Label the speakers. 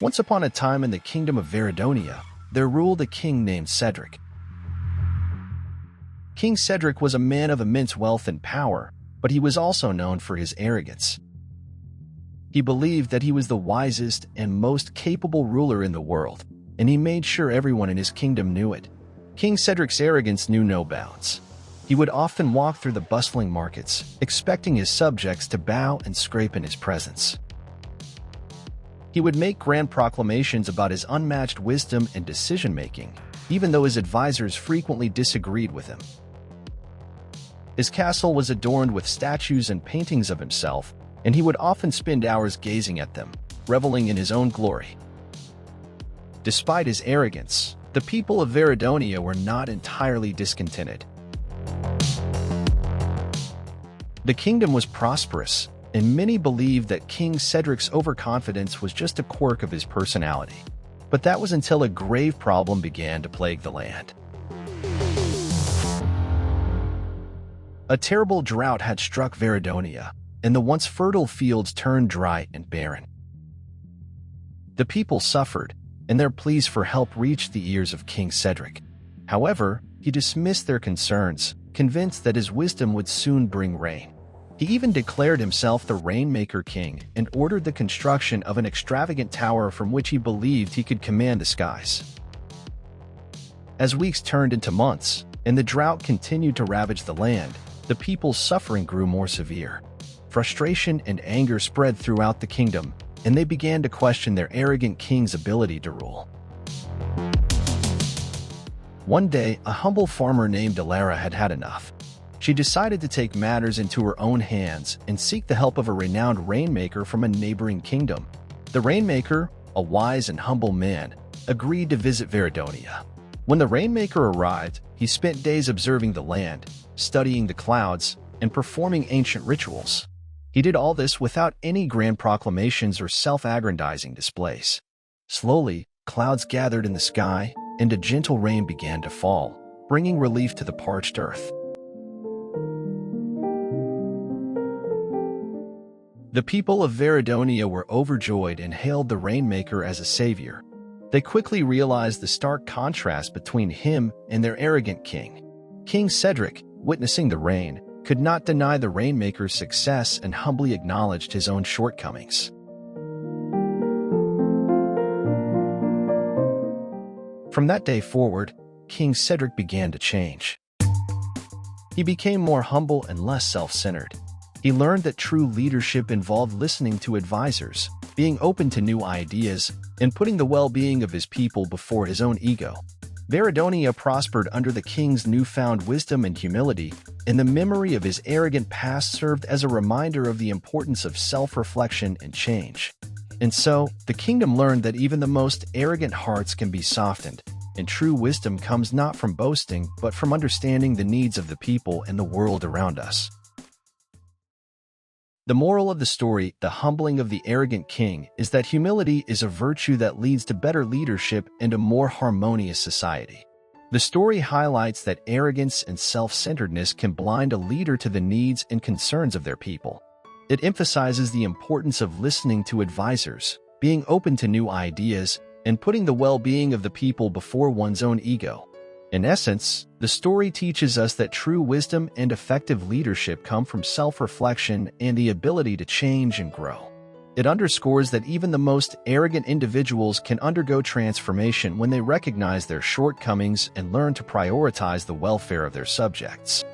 Speaker 1: Once upon a time in the kingdom of Veridonia, there ruled a king named Cedric. King Cedric was a man of immense wealth and power, but he was also known for his arrogance. He believed that he was the wisest and most capable ruler in the world, and he made sure everyone in his kingdom knew it. King Cedric's arrogance knew no bounds. He would often walk through the bustling markets, expecting his subjects to bow and scrape in his presence. He would make grand proclamations about his unmatched wisdom and decision-making, even though his advisors frequently disagreed with him. His castle was adorned with statues and paintings of himself, and he would often spend hours gazing at them, reveling in his own glory. Despite his arrogance, the people of Veridonia were not entirely discontented. The kingdom was prosperous, and many believed that King Cedric's overconfidence was just a quirk of his personality. But that was until a grave problem began to plague the land. A terrible drought had struck Veridonia, and the once fertile fields turned dry and barren. The people suffered, and their pleas for help reached the ears of King Cedric. However, he dismissed their concerns, convinced that his wisdom would soon bring rain. He even declared himself the rainmaker king and ordered the construction of an extravagant tower from which he believed he could command the skies. As weeks turned into months, and the drought continued to ravage the land, the people's suffering grew more severe. Frustration and anger spread throughout the kingdom, and they began to question their arrogant king's ability to rule. One day, a humble farmer named Alara had had enough. She decided to take matters into her own hands and seek the help of a renowned rainmaker from a neighboring kingdom. The rainmaker, a wise and humble man, agreed to visit Veridonia. When the rainmaker arrived, he spent days observing the land, studying the clouds, and performing ancient rituals. He did all this without any grand proclamations or self-aggrandizing displays. Slowly, clouds gathered in the sky, and a gentle rain began to fall, bringing relief to the parched earth. The people of Veridonia were overjoyed and hailed the rainmaker as a savior. They quickly realized the stark contrast between him and their arrogant king. King Cedric, witnessing the rain, could not deny the rainmaker's success and humbly acknowledged his own shortcomings. From that day forward, King Cedric began to change. He became more humble and less self-centered. He learned that true leadership involved listening to advisors, being open to new ideas, and putting the well-being of his people before his own ego. Veridonia prospered under the king's newfound wisdom and humility, and the memory of his arrogant past served as a reminder of the importance of self-reflection and change. And so, the kingdom learned that even the most arrogant hearts can be softened, and true wisdom comes not from boasting but from understanding the needs of the people and the world around us. The moral of the story, the humbling of the arrogant king, is that humility is a virtue that leads to better leadership and a more harmonious society. The story highlights that arrogance and self-centeredness can blind a leader to the needs and concerns of their people. It emphasizes the importance of listening to advisors, being open to new ideas, and putting the well-being of the people before one's own ego. In essence, the story teaches us that true wisdom and effective leadership come from self-reflection and the ability to change and grow. It underscores that even the most arrogant individuals can undergo transformation when they recognize their shortcomings and learn to prioritize the welfare of their subjects.